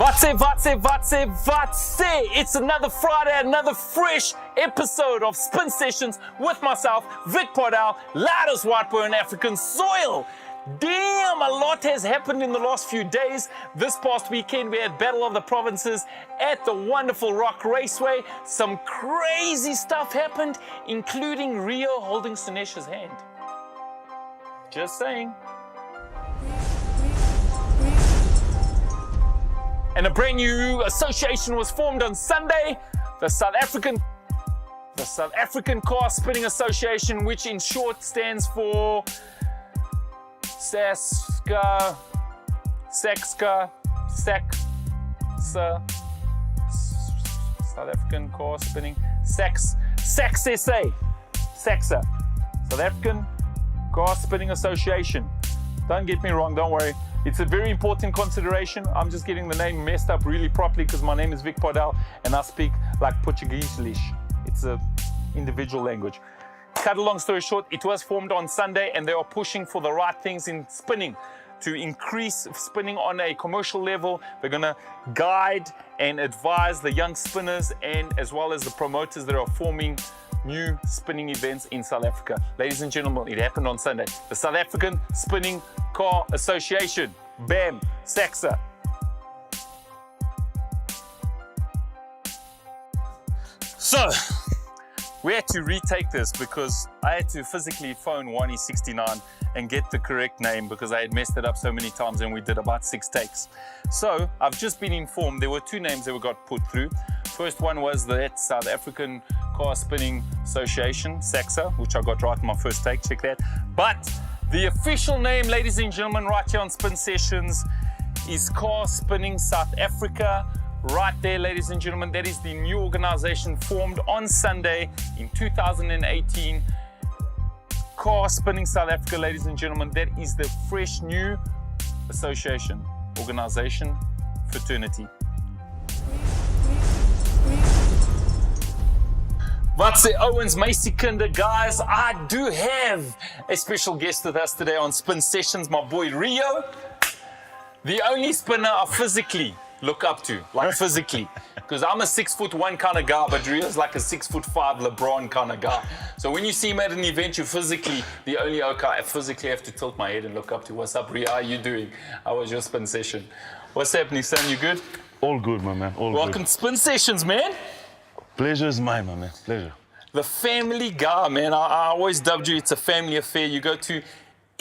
What's it? It's another Friday, another fresh episode of Spin Sessions with myself, Vic Pardal, loudest white boy on African soil. Damn, a lot has happened in the last few days. This past weekend, we had Battle of the Provinces at the wonderful Rock Raceway. Some crazy stuff happened, including Rio holding Sinesh's hand. Just saying. And a brand new association was formed on Sunday, the South African Car Spinning Association, which in short stands for SACSA, South African Car Spinning, SACSA, SACSA, South African Car Spinning Association. Don't get me wrong, don't worry. It's a very important consideration. I'm just getting the name messed up really properly because my name is Vic Pardal and I speak like Portuguese-lish. It's an individual language. Cut a long story short, it was formed on Sunday and they are pushing for the right things in spinning to increase spinning on a commercial level. They're gonna guide and advise the young spinners and as well as the promoters that are forming new spinning events in South Africa. Ladies and gentlemen, it happened on Sunday. The South African Spinning Car Association, BAM, SACSA. So, we had to retake this because I had to physically phone 1E69 and get the correct name because I had messed it up so many times and we did about 6 takes. So, I've just been informed there were 2 names that got put through. First one was the South African Car Spinning Association, SACSA, which I got right in my first take, check that. But the official name, ladies and gentlemen, right here on Spin Sessions is Car Spinning South Africa. Right there, ladies and gentlemen, that is the new organization formed on Sunday in 2018. Car Spinning South Africa, ladies and gentlemen, that is the fresh new association, organization, fraternity. What's it, Owens, Macy Kinder, guys? I do have a special guest with us today on Spin Sessions, my boy Rio. The only spinner I physically look up to, like physically, because I'm a 6'1" kind of guy, but Rio's like a 6'5" LeBron kind of guy. So when you see him at an event, you physically, the only I physically have to tilt my head and look up to. What's up, Rio? How are you doing? How was your spin session? What's happening, son? You good? All good, my man. All Welcome good. to Spin Sessions, man. Pleasure is mine, my man. Pleasure. The family guy, man. I always dubbed you, it's a family affair. You go to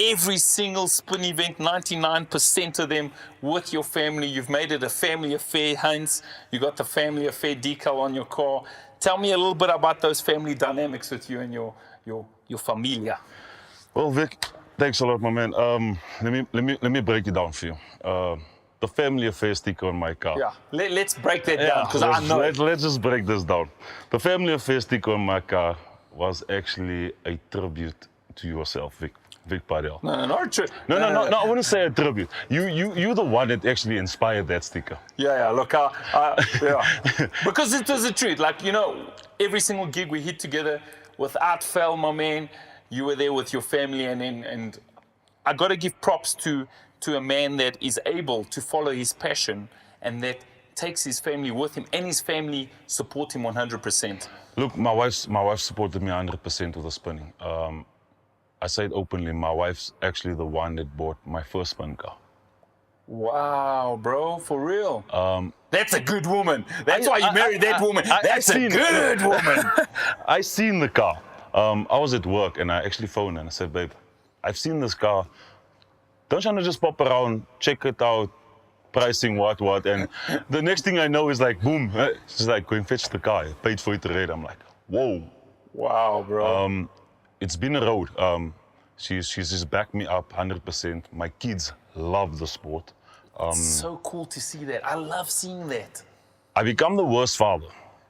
every single spin event, 99% of them with your family. You've made it a family affair, hence you got the family affair decal on your car. Tell me a little bit about those family dynamics with you and your familia. Well, Vic, thanks a lot, my man. Let me break it down for you. The family affair sticker on my car. Yeah, let's break that down because I know. Let's just break this down. The family affair sticker on my car was actually a tribute to yourself, Vic Pardal. No, not a tribute. No, I wouldn't say a tribute. You're the one that actually inspired that sticker. Yeah, look, yeah. Because it was the truth. Like, you know, every single gig we hit together, without fail, my man, you were there with your family and I got to give props to a man that is able to follow his passion and that takes his family with him and his family support him 100%. Look, my wife supported me 100% with the spinning. I say it openly, my wife's actually the one that bought my first spin car. Wow, bro, for real? That's a good woman. That's why you married that woman. That's a good woman. I seen the car. I was at work and I actually phoned her and I said, babe, I've seen this car. Don't you want to just pop around, check it out, pricing, what, and the next thing I know is like, boom, she's like, go and fetch the car, paid for it to read. I'm like, whoa. Wow, bro. It's been a road. She's just backed me up 100%. My kids love the sport. It's so cool to see that. I love seeing that. I become the worst father.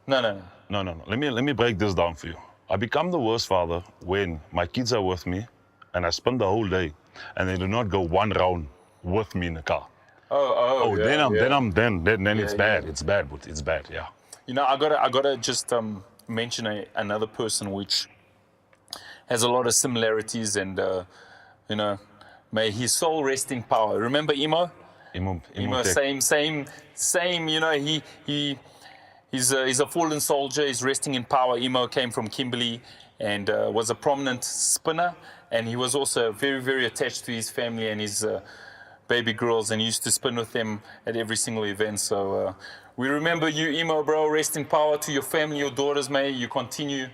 No. Let me break this down for you. I become the worst father when my kids are with me and I spend the whole day and they do not go one round with me in the car. Then it's bad. It's bad, but it's bad, yeah. You know, I gotta just mention another person which has a lot of similarities and you know, may his soul rest in power. Remember Emo? Emo, same. You know, he's a fallen soldier. He's resting in power. Emo came from Kimberley and was a prominent spinner. And he was also very, very attached to his family and his baby girls, and used to spin with them at every single event. So we remember you, Emo, bro. Rest in power to your family, your daughters, may you continue.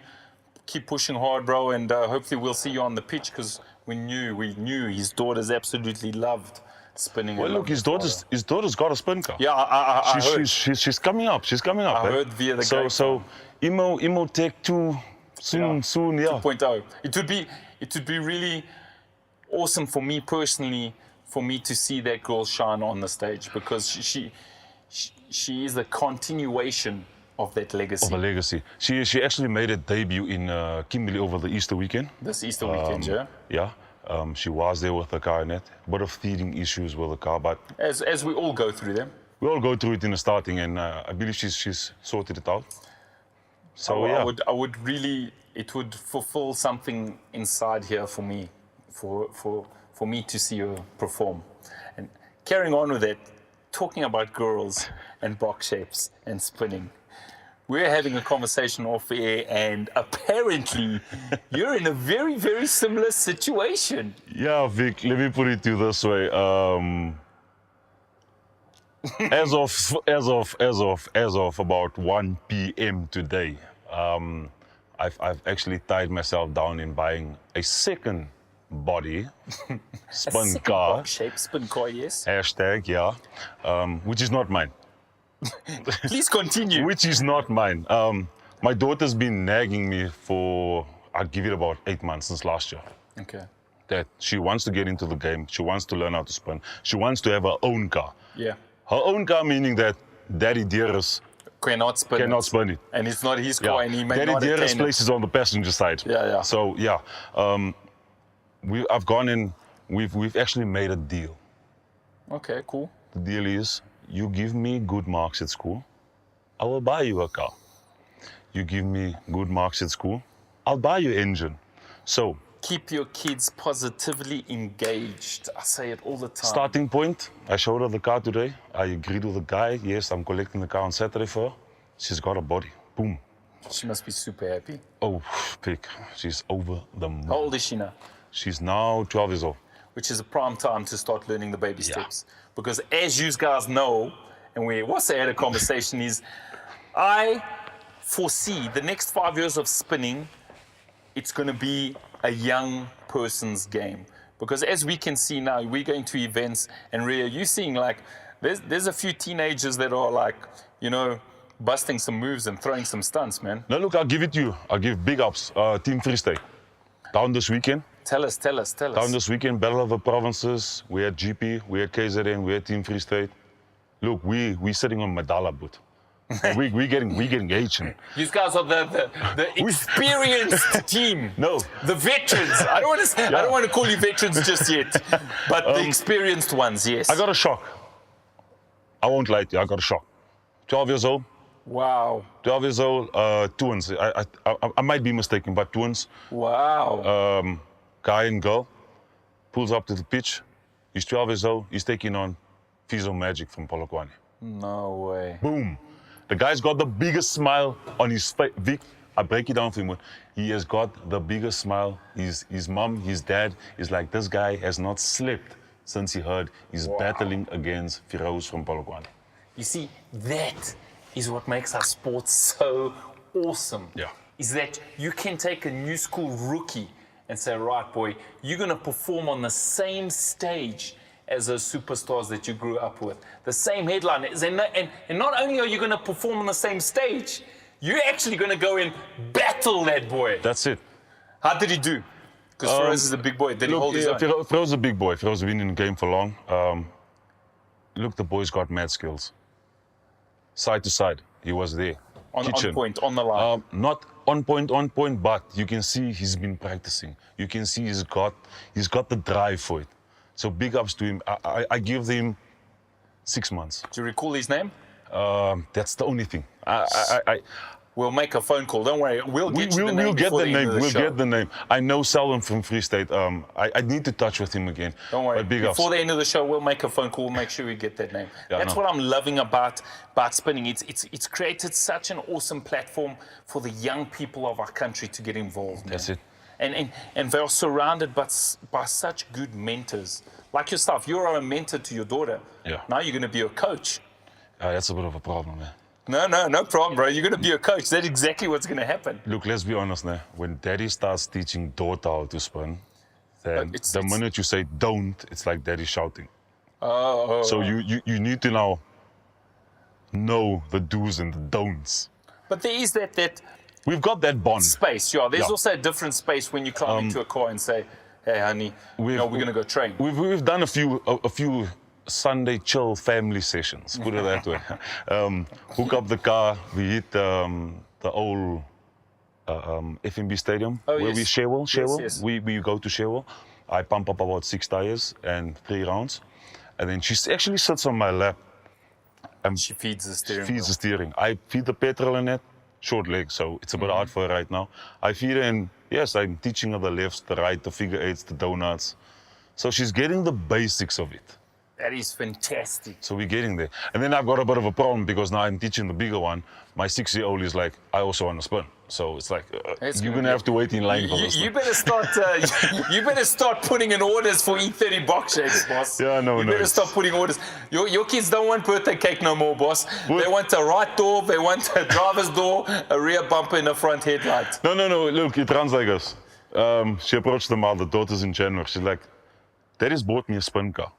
Keep pushing hard, bro, and hopefully we'll see you on the pitch, because we knew his daughters absolutely loved spinning. Well, look, his daughter's got a spin car. Yeah, I heard. She's coming up. She's coming up. I heard via the So Emo Tech 2 soon. 2.0. It would be really awesome for me personally, for me to see that girl shine on the stage, because she is the continuation of that legacy. Of a legacy. She actually made a debut in Kimberley over the Easter weekend. This Easter weekend, yeah? Yeah. She was there with the car in it. A bit of teething issues with the car, but... As we all go through them. We all go through it in the starting, and I believe she's sorted it out. So, yeah. I would really... It would fulfill something inside here for me, for me to see her perform. And carrying on with that, talking about girls and box shapes and spinning, we're having a conversation off air, and apparently you're in a very, very similar situation. Yeah, Vic, let me put it to you this way. As of about 1 p.m. today, I've actually tied myself down in buying a second body spin car. Box shape spin car, yes. Hashtag, yeah. Which is not mine. Please continue. Which is not mine. My daughter's been nagging me for, I'll give it about 8 months since last year. Okay. That she wants to get into the game. She wants to learn how to spin. She wants to have her own car. Yeah. Her own car, meaning that Daddy Dearest cannot spin it. And it's not his car, and he may Daddy not Dearest attain place is on the passenger side. Yeah. So, yeah. I've gone in, we've actually made a deal. Okay, cool. The deal is, you give me good marks at school, I will buy you a car. You give me good marks at school, I'll buy you an engine. So, keep your kids positively engaged. I say it all the time. Starting point, I showed her the car today. I agreed with the guy. Yes, I'm collecting the car on Saturday for her. She's got a body. Boom. She must be super happy. Oh, pig. She's over the moon. How old is she now? She's now 12 years old. Which is a prime time to start learning the baby steps. Because as you guys know, and we also had a conversation, is I foresee the next 5 years of spinning, it's going to be a young person's game. Because as we can see now, we're going to events, and Rio, you're seeing like, there's a few teenagers that are like, you know, busting some moves and throwing some stunts, man. Now look, I'll give it to you. I'll give big ups. Team Freestyle. Down this weekend. Tell us. Down this weekend, Battle of the Provinces. We had GP, we had KZN, we had Team Freestyle. Look, we're sitting on Madala boot. we're getting Asian. These guys are the experienced team. No, the veterans. I don't want to call you veterans just yet, but the experienced ones, yes. I got a shock. I won't lie to you. I got a shock. 12 years old. Wow. 12 years old. Twins. I might be mistaken, but twins. Wow. Guy and girl pulls up to the pitch. He's 12 years old. He's taking on Fizo Magic from Polokwane. No way. Boom. The guy's got the biggest smile on his face. Vic, I break it down for him. He has got the biggest smile. His mom, his dad is like, this guy has not slept since he heard he's battling against Firoz from Polokwane. You see, that is what makes our sport so awesome. Yeah. Is that you can take a new school rookie and say, right, boy, you're going to perform on the same stage as those superstars that you grew up with. The same headliners. And not only are you going to perform on the same stage, you're actually going to go and battle that boy. That's it. How did he do? Because Firoz is a big boy. Did he hold his own? Firoz is a big boy. Firoz has been in the game for long. Look, the boy's got mad skills. Side to side, he was there. On point, on the line. Not on point, but you can see he's been practicing. You can see he's got the drive for it. So big ups to him. I give him 6 months. Do you recall his name? That's the only thing. we'll make a phone call. Don't worry. We'll get you the name We'll get before the the end name. of the We'll show. get the name. I know Selwyn from Free State. I need to touch with him again. Don't worry. But big Before ups. the end of the show, we'll make a phone call. We'll make sure we get that name. Yeah, That's no. what I'm loving about spinning. It's created such an awesome platform for the young people of our country to get involved. That's man. it. And they're surrounded by such good mentors. Like yourself, you're a mentor to your daughter. Yeah. Now you're going to be a coach. That's a bit of a problem, man. No problem, bro. You're going to be a coach. That's exactly what's going to happen. Look, let's be honest now. When daddy starts teaching daughter how to spin, then It's- the minute you say don't, it's like daddy shouting. Oh. So you need to now know the do's and the don'ts. But there is that We've got that bond. space. Yeah, there's Yeah. also a different space when you climb into a car and say, hey, honey, we're going to go train. We've done a few Sunday chill family sessions, put it that way. Hook up the car, we hit the old FNB Stadium, Oh, where yes. we Sherwell. Yes. We go to Sherwell. I pump up about 6 tires and 3 rounds. And then she actually sits on my lap. She feeds the steering Feeds the steering. I feed the petrol in it, short leg, so it's a bit hard for her right now. I feed her and yes, I'm teaching her the lefts, the right, the figure eights, the donuts. So she's getting the basics of it. That is fantastic. So we're getting there. And then I've got a bit of a problem because now I'm teaching the bigger one. My 6-year-old is like, I also want to spin. So it's like, you're going to have to wait in line for this. You better start. You better start putting in orders for E30 box shakes, boss. Yeah, no. You better start putting orders. Your kids don't want birthday cake no more, boss. They want a right door. They want a driver's door, a rear bumper, and a front headlight. No. Look, it runs like this. She approached the mother, daughter's in January. She's like, Daddy's bought me a spin car.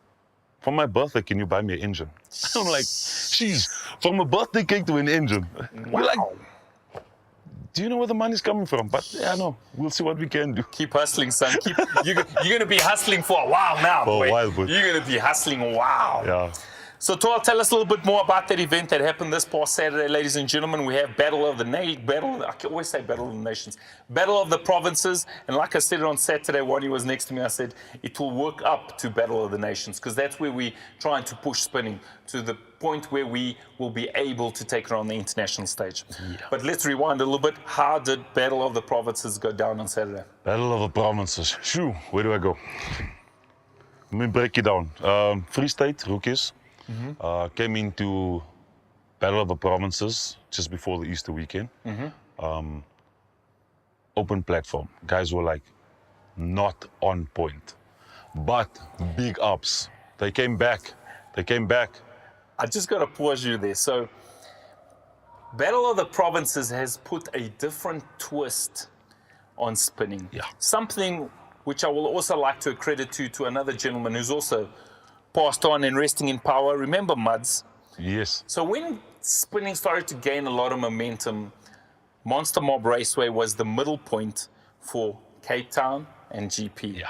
For my birthday, can you buy me an engine? I'm like, jeez, from a birthday cake to an engine. We're like, do you know where the money's coming from? But yeah, no, we'll see what we can do. Keep hustling, son. You're going to be hustling for a while now, For a boy. while, boy. You're going to be hustling a while. Yeah. So, Toil, tell us a little bit more about that event that happened this past Saturday, ladies and gentlemen. We have Battle of the Provinces. And like I said on Saturday, when he was next to me, I said, it will work up to Battle of the Nations, because that's where we're trying to push spinning to the point where we will be able to take it on the international stage. Yeah. But let's rewind a little bit. How did Battle of the Provinces go down on Saturday? Battle of the Provinces. Shoo, where do I go? Let me break it down. Free State, rookies. Came into Battle of the Provinces just before the Easter weekend. Open platform. Guys were like not on point, but big ups. They came back. I just got to pause you there. So, Battle of the Provinces has put a different twist on spinning. Yeah. Something which I will also like to accredit to another gentleman who's also passed on and resting in power. Remember Muds? Yes. So when spinning started to gain a lot of momentum, Monster Mob Raceway was the middle point for Cape Town and GP. Yeah.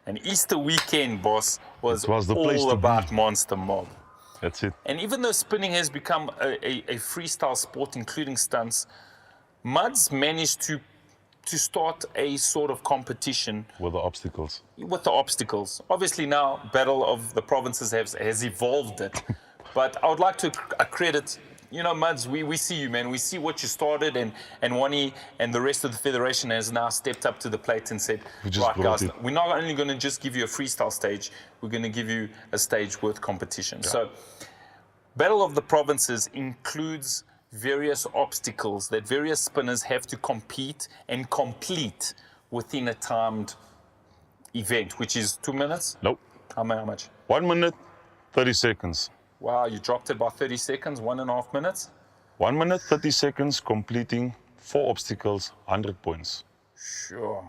And Easter weekend, boss, was the place all to about be. Monster Mob. That's it. And even though spinning has become a freestyle sport, including stunts, Muds managed to start a sort of competition With the obstacles. with the obstacles. Obviously now Battle of the Provinces has evolved it. But I would like to accredit, Muds, we see you, man. We see what you started, and Wani and the rest of the Federation has now stepped up to the plate and said, right guys, we're not only going to just give you a freestyle stage, we're going to give you a stage worth competition. Yeah. So Battle of the Provinces includes various obstacles that various spinners have to compete and complete within a timed event, which is 2 minutes? Nope. How much? 1 minute, 30 seconds. Wow, you dropped it by 30 seconds, 1.5 minutes? 1 minute, 30 seconds, completing 4 obstacles, 100 points. Sure.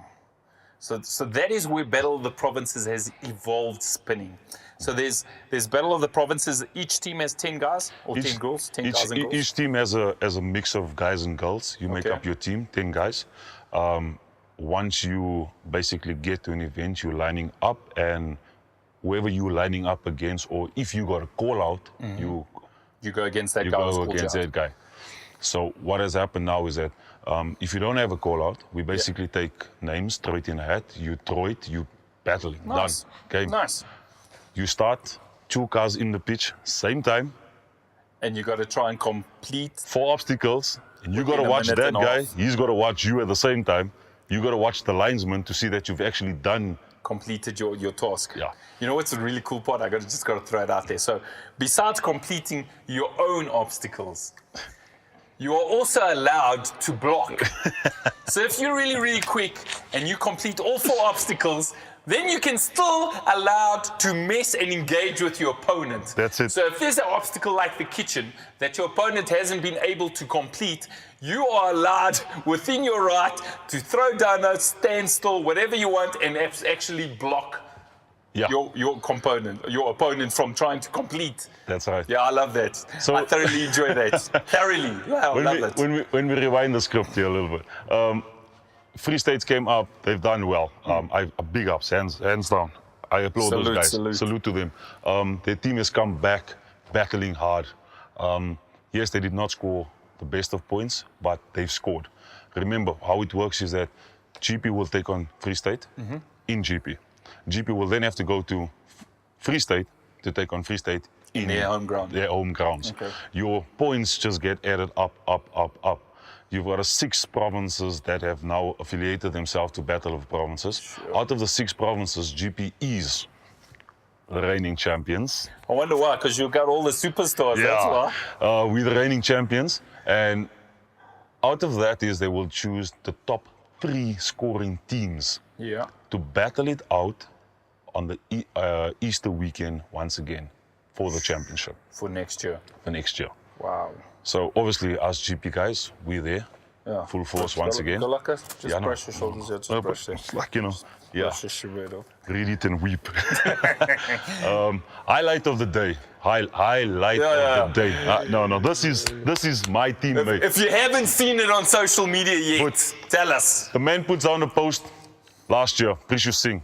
So that is where Battle of the Provinces has evolved spinning. So there's Battle of the Provinces. Each team has 10 guys or 10 girls, 10 guys and girls? Each team has a mix of guys and girls. You make up your team, 10 guys. Once you basically get to an event, you're lining up, and whoever you're lining up against, or if you got a call out, you go against that guy. You go against that guy. So what has happened now is that if you don't have a call out, we basically take names, throw it in a hat, you throw it, you battling. Nice. Done. Game. Nice. You start 2 cars in the pitch, same time. And you got to try and complete. 4 obstacles, and you got to Within a watch minute that and a guy. half. He's got to watch you at the same time. You got to watch the linesman to see that you've actually done. Completed your task. Yeah. You know what's a really cool part? I just got to throw it out there. So besides completing your own obstacles, you are also allowed to block. So if you're really, really quick and you complete all 4 obstacles, then you can still allowed to mess and engage with your opponent. That's it. So if there's an obstacle like the kitchen that your opponent hasn't been able to complete, you are allowed within your right to throw down a standstill, whatever you want, and actually block your opponent from trying to complete. That's right. Yeah, I love that. So- I thoroughly enjoy that. Thoroughly. Yeah, I love it. When we rewind the script here a little bit, Free States came up. They've done well. Big ups, hands down. I applaud those guys. Salute to them. Their team has come back, battling hard. Yes, they did not score the best of points, but they've scored. Remember, how it works is that GP will take on Free State in GP. GP will then have to go to Free State to take on Free State In their home ground. Their home grounds. Okay. Your points just get added up. You've got 6 provinces that have now affiliated themselves to Battle of Provinces. Sure. Out of the 6 provinces, GP is the reigning champions. I wonder why, because you got all the superstars, that's why. We're the reigning champions. And out of that is they will choose the top 3 scoring teams Yeah. to battle it out on the Easter weekend once again for the championship For next year. for next year. Wow. So obviously us GP guys, we're there, Yeah. full force once again. Good luck, guys. Just Yeah, no. brush your shoulders, yeah, just But brush them. it's like, you know, yeah, Brush your shirt off. read it and weep. Highlight of the day. Highlight of the day. No, this is my teammate. If you haven't seen it on social media yet, But- tell us. The man puts down a post last year, Provincial Singh.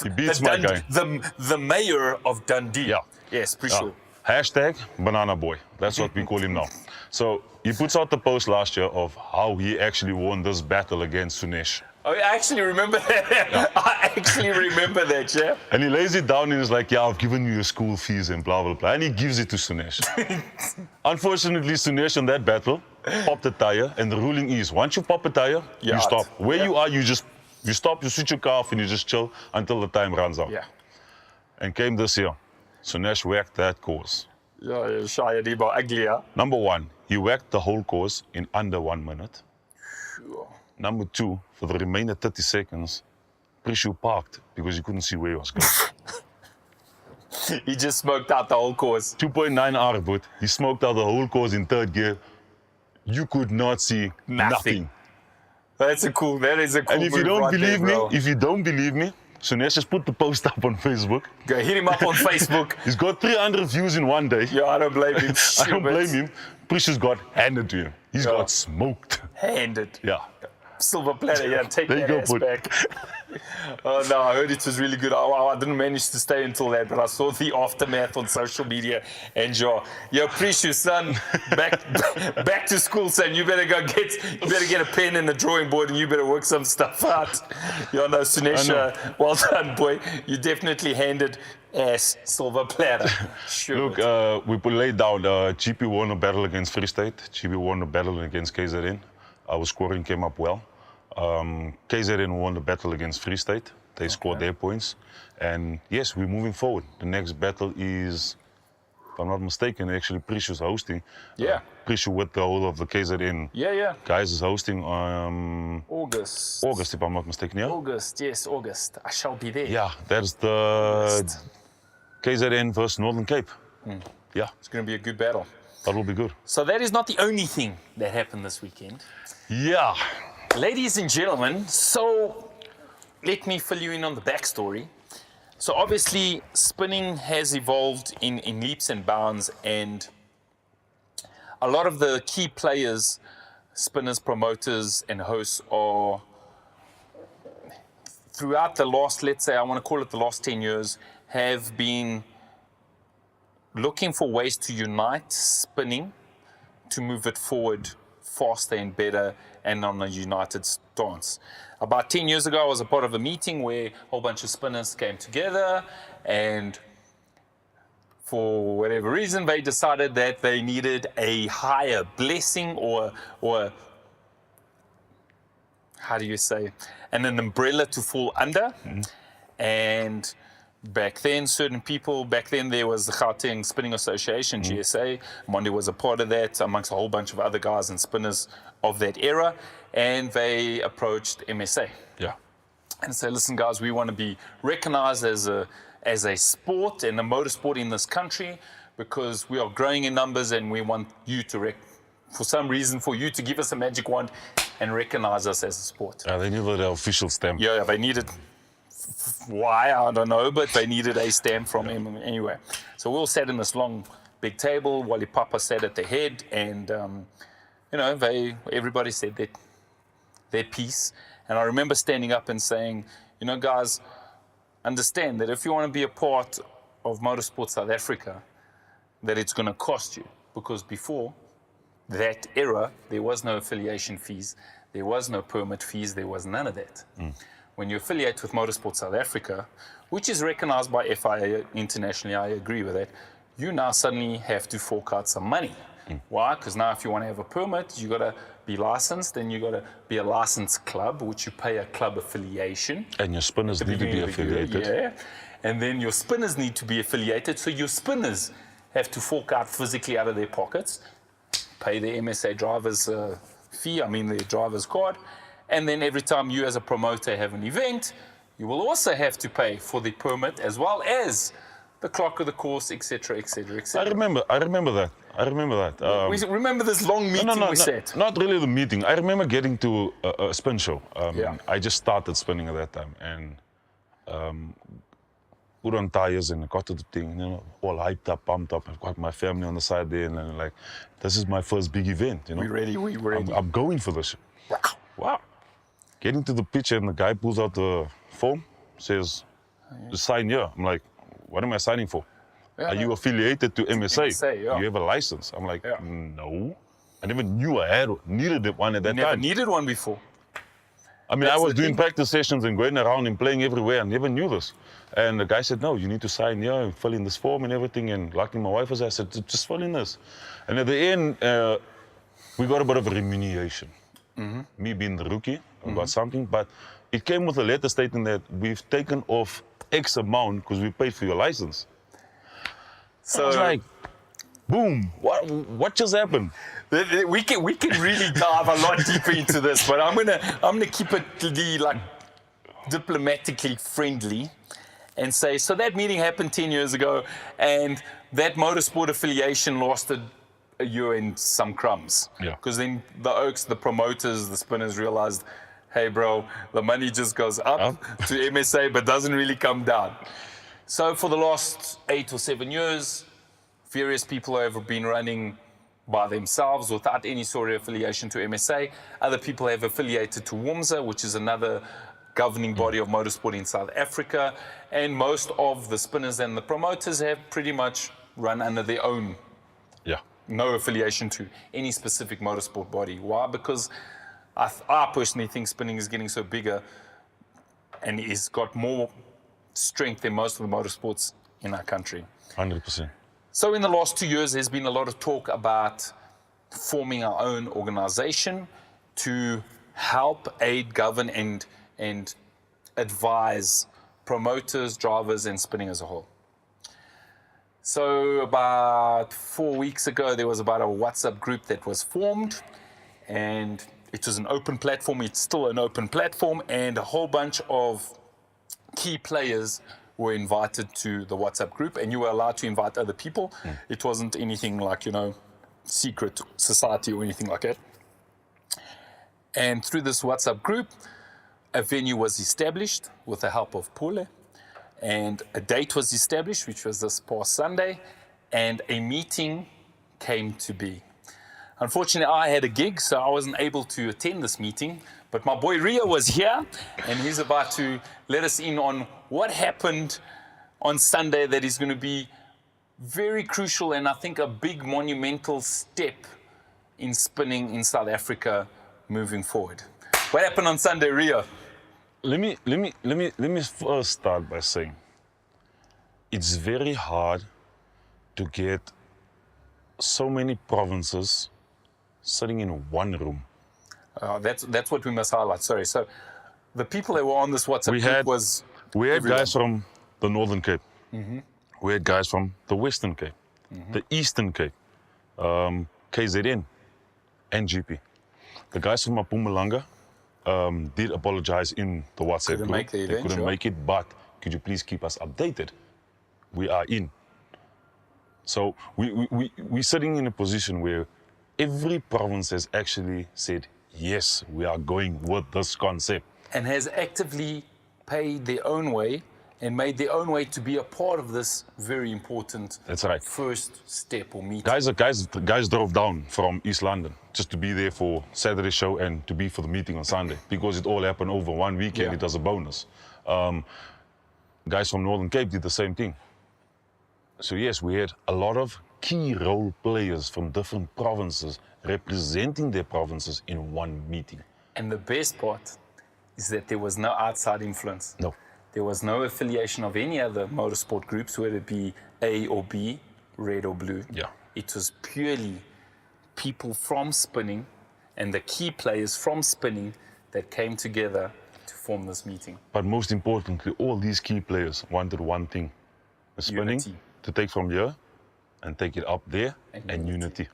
He beats my guy. The mayor of Dundee. Yeah. Yes, Provincial. Hashtag Banana Boy. That's what we call him now. So he puts out the post last year of how he actually won this battle against Sunesh. Oh, I actually remember that. I actually remember that, yeah. And he lays it down and is like, yeah, I've given you your school fees and blah, blah, blah. And he gives it to Sunesh. Unfortunately, Sunesh in that battle popped a tire. And the ruling is, once you pop a tire, You're you out. stop. Where Yeah. you are, you stop, you switch your car off and you just chill until the time runs out. Yeah. And came this year. Sunesh whacked that course. Yeah, Shia Debo, ugly, huh? Number 1, he whacked the whole course in under 1 minute. Sure. Number 2, for the remainder 30 seconds, Prishu parked because he couldn't see where he was going. He just smoked out the whole course. 2.9 hour, but he smoked out the whole course in 3rd gear. You could not see nothing. That is a cool And if you move don't right believe there, me, Sunesh has put the post up on Facebook. Go hit him up on Facebook. He's got 300 views in one day. Yeah, I don't blame him. I don't blame him. Prishu's got handed to him. He's Yeah. got smoked. Handed. Yeah. Silver platter, yeah, take There you that go, ass Put. back. Oh no, I heard it was really good. I didn't manage to stay until that, but I saw the aftermath on social media. And yo, Precious son, back to school, son. You better get a pen and a drawing board, and you better work some stuff out. No, Sunesh, well done, boy. You definitely handed ass silver platter. Sure. Look, we laid down. GP won a battle against Free State. GP won a battle against KZN. Our scoring came up well. KZN won the battle against Free State. They scored their points. And yes, we're moving forward. The next battle is, if I'm not mistaken, actually Prishu's hosting. Yeah. Prishu with the whole of the KZN Yeah. guys is hosting August, August, if I'm not mistaken, yeah? August, yes, August. I shall be there. Yeah, that's the KZN versus Northern Cape. Yeah, It's going to be a good battle. that will be good. So that is not the only thing that happened this weekend. Yeah. Ladies and gentlemen, so let me fill you in on the backstory. So obviously, spinning has evolved in leaps and bounds, and a lot of the key players, spinners, promoters, and hosts are, throughout the last, let's say, I want to call it the last 10 years, have been looking for ways to unite spinning, to move it forward faster and better, and on a united stance. About 10 years ago, I was a part of a meeting where a whole bunch of spinners came together, and for whatever reason, they decided that they needed a higher blessing or how do you say, an umbrella to fall under. And back then, certain people, back then there was the Gauteng Spinning Association, GSA. Mondi was a part of that, amongst a whole bunch of other guys and spinners of that era. And they approached MSA. Yeah. And say, listen, guys, we want to be recognized as a sport and a motorsport in this country because we are growing in numbers and we want you to, for some reason, for you to give us a magic wand and recognize us as a sport. They needed an official stamp. Yeah, they needed, why, I don't know, but they needed a stamp from him anyway. So we all sat in this long, big table. Wally Papa sat at the head and, everybody said their piece. And I remember standing up and saying, guys, understand that if you want to be a part of Motorsport South Africa, that it's going to cost you. Because before that era, there was no affiliation fees, there was no permit fees, there was none of that. When you affiliate with Motorsport South Africa, which is recognized by FIA internationally, I agree with that, you now suddenly have to fork out some money. Why? Because now if you want to have a permit, you got to be licensed, and you got to be a licensed club, which you pay a club affiliation. And your spinners need to be affiliated. Yeah. And then your spinners need to be affiliated, so your spinners have to fork out physically out of their pockets, pay the MSA driver's fee, their driver's card, and then every time you as a promoter have an event, you will also have to pay for the permit as well as the clock of the course, etc., etc., etc. I remember that. We remember this long meeting we sat. Not really the meeting. I remember getting to a spin show. I just started spinning at that time and put on tyres and got to the thing, all hyped up, pumped up. I've got my family on the side there and like, this is my first big event, We ready. I'm going for this. Wow. Getting to the pitch and the guy pulls out the form, says, just sign here. I'm like, what am I signing for? Are you affiliated to MSA? MSA, yeah. You have a license? I'm like, no. I never knew I needed one at that time. Never needed one before. I was doing practice sessions and going around and playing everywhere. I never knew this. And the guy said, no, you need to sign here and fill in this form and everything. And luckily my wife was there. I said, just fill in this. And at the end, we got a bit of a remuneration. Me being the rookie, I got something. But it came with a letter stating that we've taken off X amount because we paid for your license. So I was like, boom, what just happened? We can really dive a lot deeper into this, but I'm gonna keep it diplomatically friendly and say, so that meeting happened 10 years ago, and that motorsport affiliation lasted a year and some crumbs. Yeah. Because then the Oaks, the promoters, the spinners realized, hey bro, the money just goes up to MSA but doesn't really come down. So for the last 8 or 7 years, various people have been running by themselves without any sort of affiliation to MSA. Other people have affiliated to WMSA, which is another governing body of motorsport in South Africa. And most of the spinners and the promoters have pretty much run under their own. Yeah. No affiliation to any specific motorsport body. Why? Because I personally think spinning is getting so bigger and it's got more strength than most of the motorsports in our country. 100%. So in the last 2 years, there's been a lot of talk about forming our own organization to help, aid, govern, and advise promoters, drivers, and spinning as a whole. So about 4 weeks ago, there was about a WhatsApp group that was formed, and it was an open platform. It's still an open platform, and a whole bunch of key players were invited to the WhatsApp group, and you were allowed to invite other people. It wasn't anything like, secret society or anything like that. And through this WhatsApp group, a venue was established with the help of Pule, and a date was established, which was this past Sunday, and a meeting came to be. Unfortunately, I had a gig, so I wasn't able to attend this meeting, but my boy Rio was here, and he's about to let us in on what happened on Sunday that is going to be very crucial and I think a big monumental step in spinning in South Africa moving forward. What happened on Sunday, Rio? Let me first start by saying it's very hard to get so many provinces sitting in one room. That's what we must highlight. Sorry. So the people that were on this WhatsApp group was We had everyone. guys from the Northern Cape. We had guys from the Western Cape, the Eastern Cape, KZN, and GP. The guys from Mpumalanga did apologize in the WhatsApp Couldn't group. make the They event, couldn't sure. make it, but could you please keep us updated? We are in. So we're sitting in a position where every province has actually said, yes, we are going with this concept. And has actively paid their own way and made their own way to be a part of this very important That's right. first step or meeting. Guys drove down from East London just to be there for Saturday show and to be for the meeting on Sunday because it all happened over one weekend. Yeah. It was a bonus. Guys from Northern Cape did the same thing. So yes, we had a lot of key role players from different provinces representing their provinces in one meeting. And the best part is that there was no outside influence. No. There was no affiliation of any other motorsport groups, whether it be A or B, red or blue. Yeah. It was purely people from spinning and the key players from spinning that came together to form this meeting. But most importantly, all these key players wanted one thing, the spinning, Unity. to take from here and take it up there, and unity.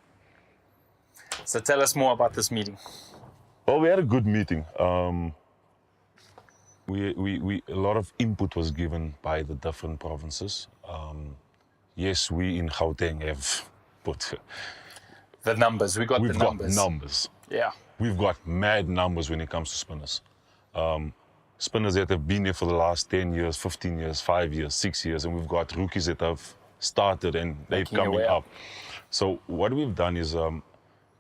So tell us more about this meeting. Well, we had a good meeting. A lot of input was given by the different provinces. Yes, we in Gauteng have put. The numbers, we got We've the got numbers. numbers. Yeah. We've got mad numbers when it comes to spinners. Spinners that have been there for the last 10 years, 15 years, 5 years, 6 years, and we've got rookies that have started and they're Making their coming way up. up. So what we've done is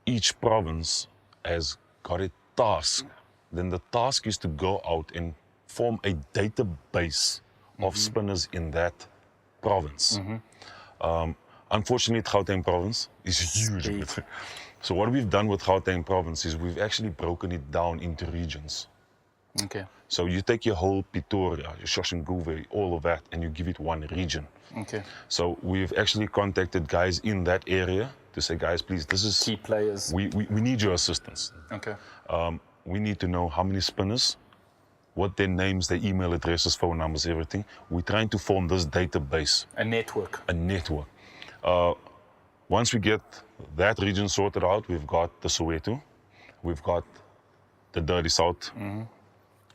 each province has got a task. Then the task is to go out and form a database of spinners in that province. Unfortunately, Gauteng province is huge. Big. So what we've done with Gauteng province is we've actually broken it down into regions. Okay. So you take your whole Pretoria, your Soshanguve, all of that, and you give it one region. Okay. So we've actually contacted guys in that area to say, guys, please, this is Key players. we need your assistance. Okay. We need to know how many spinners, what their names, their email addresses, phone numbers, everything. We're trying to form this database, A network. a network. Once we get that region sorted out, we've got the Soweto, we've got the Dirty South,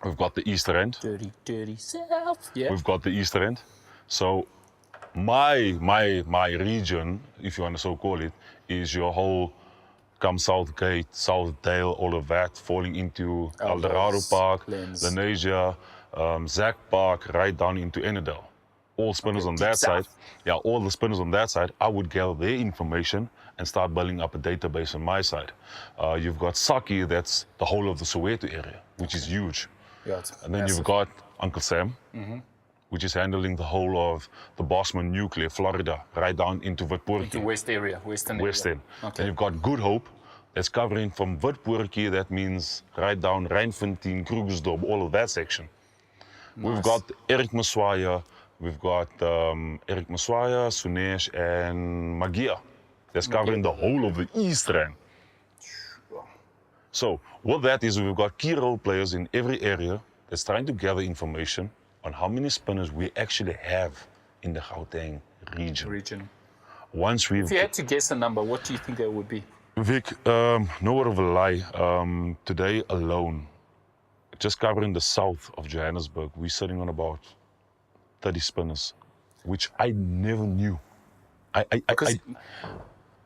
we've got the Easter End, Dirty South. Yeah. we've got the Easter End. So my region, if you want to so call it, is your whole Southgate, Southdale, all of that, falling into Eldorado Park, Lens. Lenasia, Zack Park, right down into Ennerdale. All spinners on that deep side. south. Yeah, all the spinners on that side, I would gather their information and start building up a database on my side. You've got Saki, that's the whole of the Soweto area, which is huge. Yeah, it's And then massive. you've got Uncle Sam, which is handling the whole of the Bosman Nuclear, Florida, right down into Witpoortjie. the West area, Western West area. End. Okay. Then you've got Good Hope, that's covering from Witpoortjie, that means right down Reinfontein, Krugersdorp, all of that section. We've got Eric Maswaya, we've got Eric Maswaya, Sunesh, and Magia. That's covering the whole of the East Rand. So what that is, we've got key role players in every area that's trying to gather information on how many spinners we actually have in the Gauteng region. If you had to guess a number, what do you think that would be? Vic, no word of a lie. Today alone, just covering the south of Johannesburg, we're sitting on about 30 spinners, which I never knew.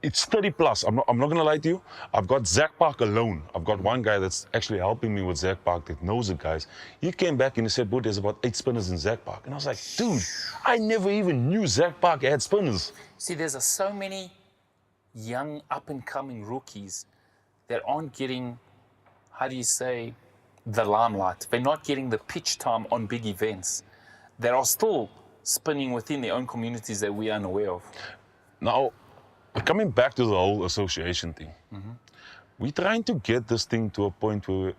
It's 30 plus. I'm not gonna lie to you. I've got Zack Park alone. I've got one guy that's actually helping me with Zack Park that knows the guys. He came back and he said, "Bro, there's about 8 spinners in Zack Park." And I was like, dude, I never even knew Zack Park had spinners. See, there's so many young up-and-coming rookies that aren't getting, how do you say, the limelight. They're not getting the pitch time on big events. They are still spinning within their own communities that we are unaware of. Now, coming back to the whole association thing, we're trying to get this thing to a point where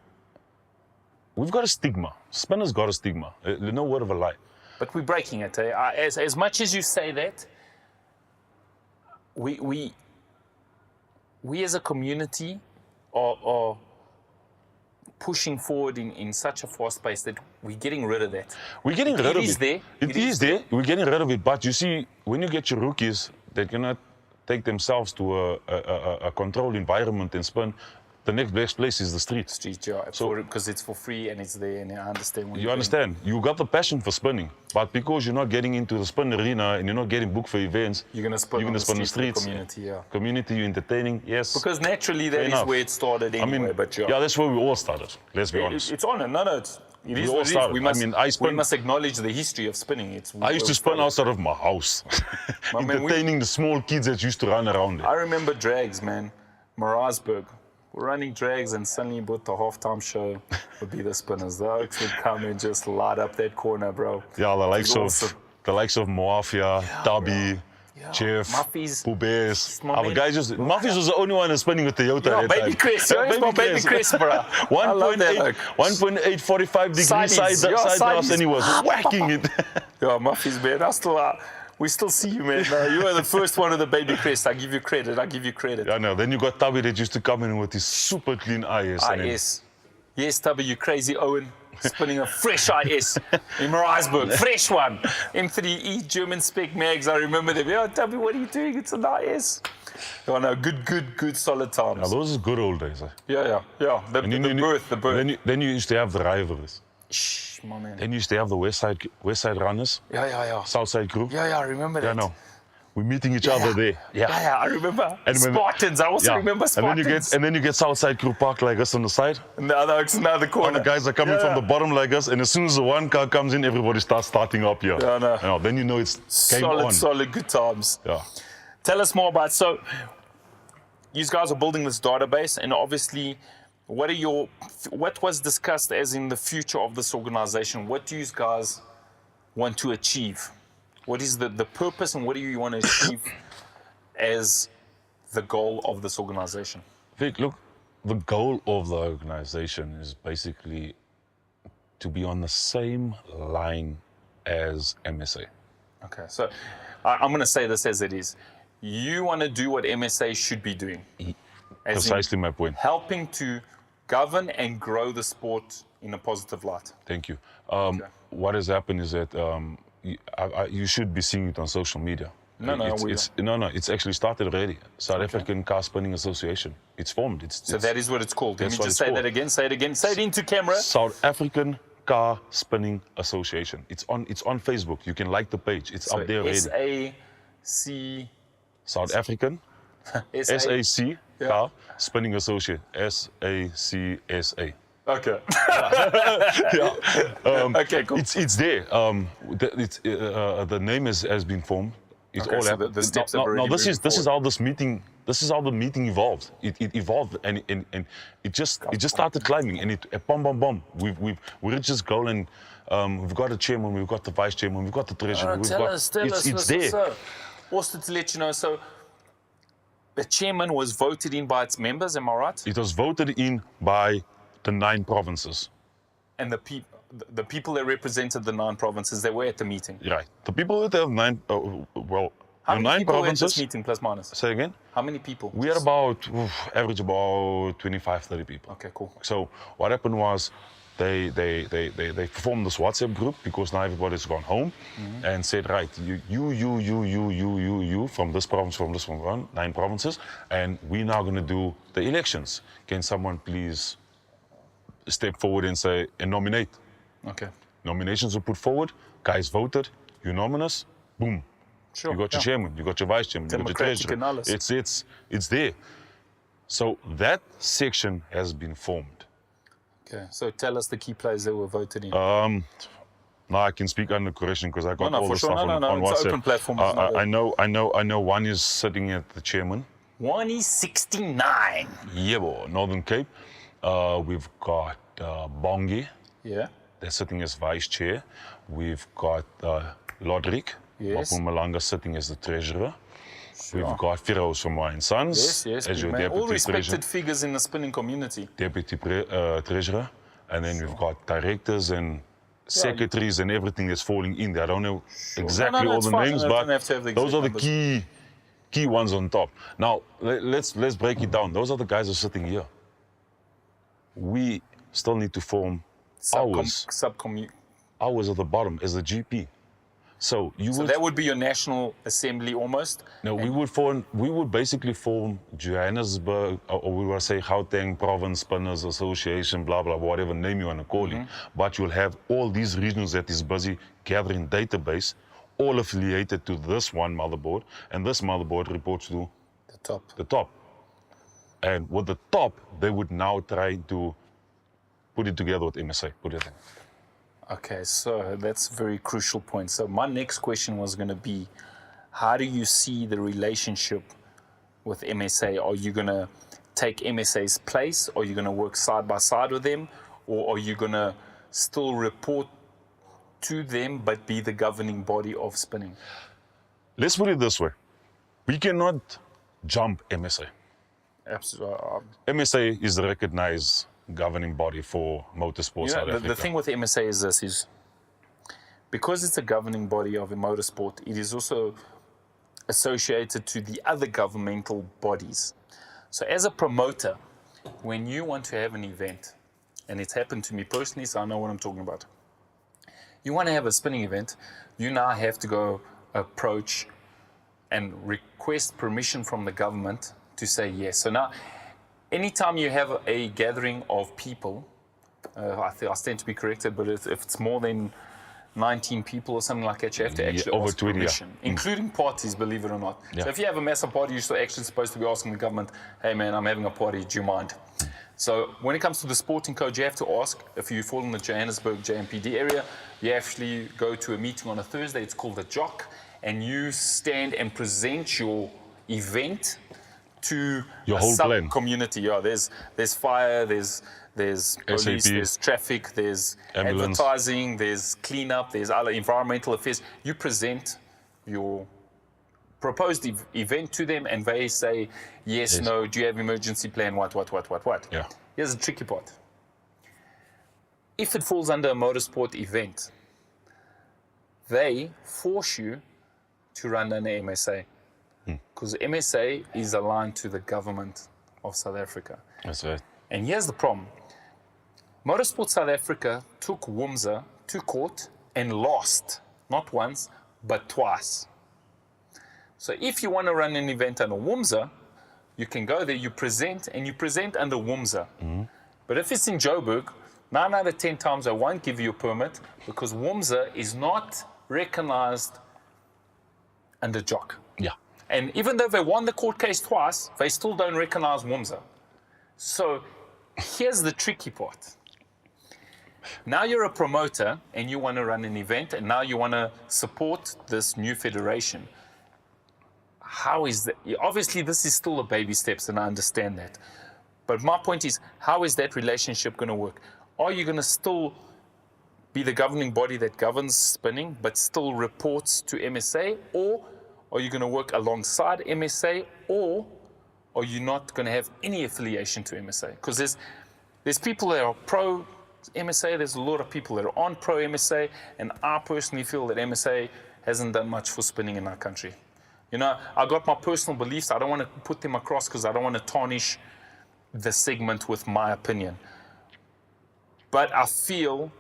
we've got a stigma. Spinners got a stigma. No word of a lie. But we're breaking it. As much as you say that, we as a community are pushing forward in such a fast pace that we're getting rid of that. We're getting rid of it. It is there. We're getting rid of it. But you see, when you get your rookies, they cannot take themselves to a controlled environment and spin. The next best place is the street. Because it's for free and it's there, and I understand what you understand. You got the passion for spinning, but because you're not getting into the spin arena and you're not getting booked for events, you're gonna spin on the streets. Community, you're entertaining, yes. Because naturally that is where it started anyway. I mean, but yeah, that's where we all started. Let's be honest. It's on it. No, it is what it is. We must acknowledge the history of spinning. I used to spin outside of my house, entertaining the small kids that used to run around there. I remember drags, man. Maritzburg. We're running drags, and suddenly about the halftime show would be the spinners. The Oaks would come and just light up that corner, bro. Yeah, the likes of Moafia, Tabi, Jeff, Pubes. Muffies was the only one spinning with Toyota. Yeah, Baby Chris. Baby Chris, bro. 1.845 degree side drafts, and he was whacking it. Yeah, Muffies, man. We still see you, man. You were the first one of the Baby Crest. I give you credit. Yeah, no. Then you got Tubby that used to come in with his super clean IS. Yes, Tubby, you crazy Owen. Spinning a fresh IS in Maritzburg. Fresh one. M3E German spec mags. I remember them. Yeah, Tubby, what are you doing? It's an IS. Oh, no, good, solid times. Yeah, those are good old days. Eh? Yeah. The birth. Then you used to have the rivals. Shh, my man. Then you used to have the West Side runners. Yeah. Southside crew. Yeah, I remember that. Yeah, no. We're meeting each other there. Yeah, I remember. And Spartans. I also remember Spartans. And then you get Southside crew parked like us on the side. And the other corner. And the guys are coming from the bottom like us. And as soon as the one car comes in, everybody starts starting up here. Yeah, no. You know, then you know it's game on. Solid good times. Yeah. Tell us more about, so you guys are building this database, and obviously what was discussed as in the future of this organization? What do you guys want to achieve? What is the purpose, and what do you want to achieve as the goal of this organization? Vic, look, the goal of the organization is basically to be on the same line as MSA. Okay, so I'm going to say this as it is. You want to do what MSA should be doing. Precisely my point. Helping to govern and grow the sport in a positive light. Thank you. What has happened is that you should be seeing it on social media. It's actually started already. South African Car Spinning Association. It's formed. So that is what it's called. Let me just say that again. Say it again. Say it into camera. South African Car Spinning Association. It's on Facebook. You can like the page. It's up there already. SAC. South African. SAC. Car Spinning Association. SACSA. Okay. Okay, cool. It's there. The name has been formed. It's all happened. The steps this is how this meeting. This is how the meeting evolved. It evolved and it just started climbing, and it boom. We reached this goal, and we've got a chairman, we've got the vice chairman, we've got the treasurer. Tell us. It's there. Also to let you know, so the chairman was voted in by its members. Am I right? It was voted in by the 9 provinces. And the people that represented the 9 provinces, they were at the meeting. Right. The people that have 9, how many people provinces. Were at this meeting, plus minus? Say again? How many people? We had average about 25, 30 people. Okay, cool. So what happened was they formed this WhatsApp group, because now everybody's gone home, and said, right, you from this province, 9 provinces, and we're now going to do the elections. Can someone please step forward and nominate? Okay. Nominations were put forward, guys voted, unanimous, boom. Sure. You got your chairman, you got your vice chairman, you got your treasurer. It's there. So that section has been formed. Okay. So tell us the key players that were voted in. Now I can speak under correction, because I got all the stuff on WhatsApp. It's open platform. I know one is sitting at the chairman. One is 69. Yeah, boy, Northern Cape. We've got Bongi. Yeah. They're sitting as vice chair. We've got Lodrick. Yes. Malanga sitting as the treasurer. Sure. We've got Firoz from Wine Sons as your deputy all respected treasurer. figures in the spinning community. Deputy treasurer. And then we've got directors and secretaries and everything that's falling in there. I don't know exactly all the names, but those are the key ones on top. Now, let's break it down. Those are the guys who are sitting here. We still need to form ours at the bottom as a GP. So that would be your National Assembly almost? No, we would basically form Johannesburg, or we will say Gauteng Province Spinners Association, blah, blah, whatever name you want to call it. But you'll have all these regions that is busy gathering database, all affiliated to this one motherboard, and this motherboard reports to the top. And with the top, they would now try to put it together with MSA, put it in. Okay, so that's a very crucial point. So my next question was going to be, how do you see the relationship with MSA? Are you going to take MSA's place? Are you going to work side by side with them? Or are you going to still report to them but be the governing body of spinning? Let's put it this way. We cannot jump MSA. Absolutely. MSA is the recognized governing body for motorsport South Africa. The thing with MSA is this, is because it's a governing body of a motorsport, it is also associated to the other governmental bodies. So as a promoter, when you want to have an event, and it's happened to me personally, so I know what I'm talking about. You want to have a spinning event, you now have to go approach and request permission from the government to say yes. So now, anytime you have a gathering of people, I stand to be corrected, but if it's more than 19 people or something like that, you have to actually ask permission, including parties, believe it or not. So if you have a massive party, you're actually supposed to be asking the government, hey man, I'm having a party, do you mind? So when it comes to the sporting code, you have to ask. If you fall in the Johannesburg JMPD area, you actually go to a meeting on a Thursday, it's called a JOC, and you stand and present your event to your a whole sub-community. Yeah, there's fire, there's police, SAP. there's traffic, there's Ambulance. advertising, there's cleanup, there's other environmental affairs. You present your proposed event to them and they say, yes, no, do you have emergency plan, what? Yeah. Here's the tricky part. If it falls under a motorsport event, they force you to run an MSA. Because MSA is aligned to the government of South Africa. That's right. And here's the problem. Motorsport South Africa took WUMSA to court and lost, not once, but twice. So if you want to run an event under WUMSA, you can go there, you present, and you present under WUMSA. But if it's in Joburg, 9 out of 10 times they won't give you a permit because WUMSA is not recognized under JOC. Yeah. And even though they won the court case twice, they still don't recognize WUMSA. So here's the tricky part. Now you're a promoter and you want to run an event and now you want to support this new federation. How is that? Obviously, this is still a baby steps and I understand that. But my point is, how is that relationship going to work? Are you going to still be the governing body that governs spinning but still reports to MSA, or are you going to work alongside MSA, or are you not going to have any affiliation to MSA? Because there's people that are pro MSA, there's a lot of people that are on pro MSA, and I personally feel that MSA hasn't done much for spinning in our country. You know, I got my personal beliefs. I don't want to put them across because I don't want to tarnish the segment with my opinion. But I feel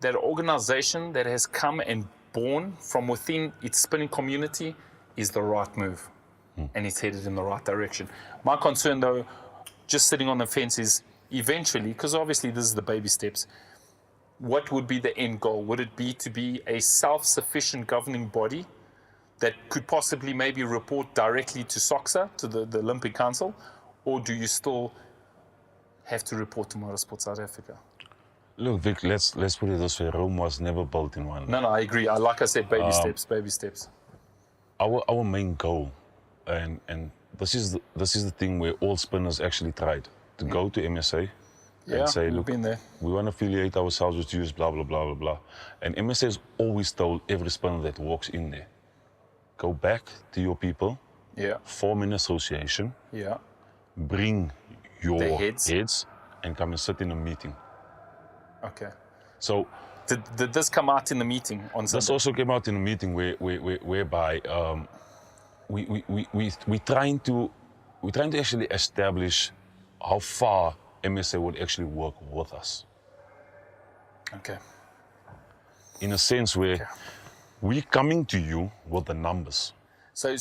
that an organization that has come and born from within its spinning community is the right move. And it's headed in the right direction. My concern, though, just sitting on the fence, is eventually, because obviously this is the baby steps, what would be the end goal? Would it be to be a self-sufficient governing body that could possibly maybe report directly to SACSA, to the Olympic Council, or do you still have to report to Motorsport South Africa? Look, Vic, let's put it this way. Rome was never built in one day. No, I agree. Like I said, baby steps. Our main goal, and this is the thing where all spinners actually tried to go to MSA and say, look, been there. We want to affiliate ourselves with you, blah, blah, blah, blah, blah. And MSA has always told every spinner that walks in there, go back to your people, form an association, bring your heads and come and sit in a meeting. Okay. So did this come out in the meeting on Sunday? This also came out in a meeting whereby we're trying to actually establish how far MSA would actually work with us. Okay. In a sense where we're coming to you with the numbers. So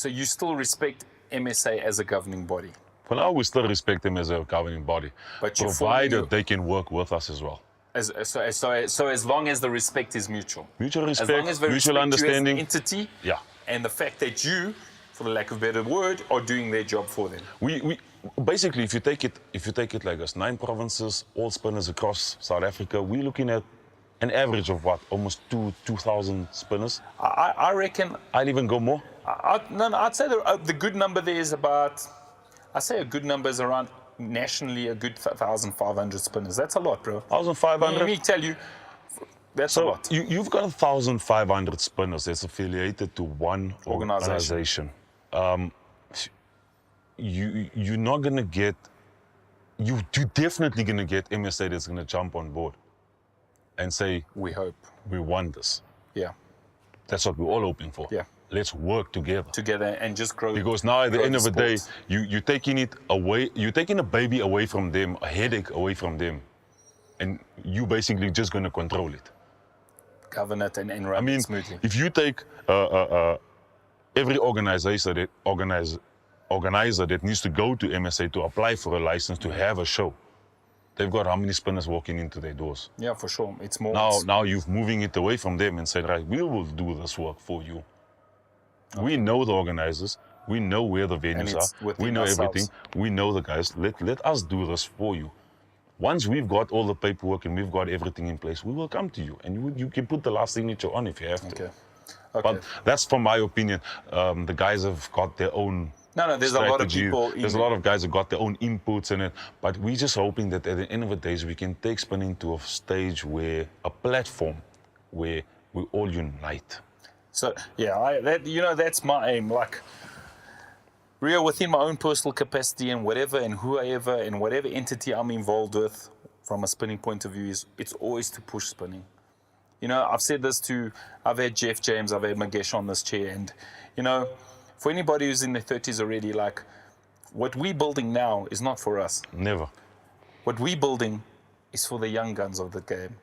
you still respect MSA as a governing body? For now, we still respect them as a governing body, But you're provided they can work with us as well. So as long as the respect is mutual. Mutual respect, as long as they mutual respect understanding. you as an entity, Yeah. and the fact that you, for the lack of a better word, are doing their job for them. We basically, if you take it like us, 9 provinces, all spinners across South Africa, we're looking at an average of what, almost 2,000 spinners. I reckon. I'd even go more. I'd say the good number there is about. I say a good number is around nationally a good 1,500 spinners. That's a lot, bro. 1,500. Let me tell you, that's a lot. You've got 1,500 spinners that's affiliated to one organization. You're not gonna get. You're definitely gonna get MSA that's gonna jump on board and say, we hope. We want this. Yeah. That's what we're all hoping for. Yeah. Let's work together. Together and just grow. Because now at the end of the day, sport. you're taking it away, you're taking a baby away from them, a headache away from them, and you basically just gonna control it. Govern it and run it smoothly. If you take every organizer that needs to go to MSA to apply for a license to have a show, they've got how many spinners walking into their doors? Yeah, for sure. It's more. Now you're moving it away from them and said, right, we will do this work for you. Okay. We know the organizers. We know where the venues are. We know everything. We know the guys. Let us do this for you. Once we've got all the paperwork and we've got everything in place, we will come to you and you can put the last signature on if you have to. Okay. But that's from my opinion. The guys have got their own. There's strategy. a lot of people. There's a lot of guys that got their own inputs in it. But we're just hoping that at the end of the day, we can take spinning to a stage a platform where we all unite. So that's my aim. Like Rio, within my own personal capacity and whoever and whatever entity I'm involved with, from a spinning point of view, it's always to push spinning. I've said this I've had Jeff James, I've had Magesh on this chair, and for anybody who's in their 30s already, like what we're building now is not for us. Never. What we're building is for the young guns of the game.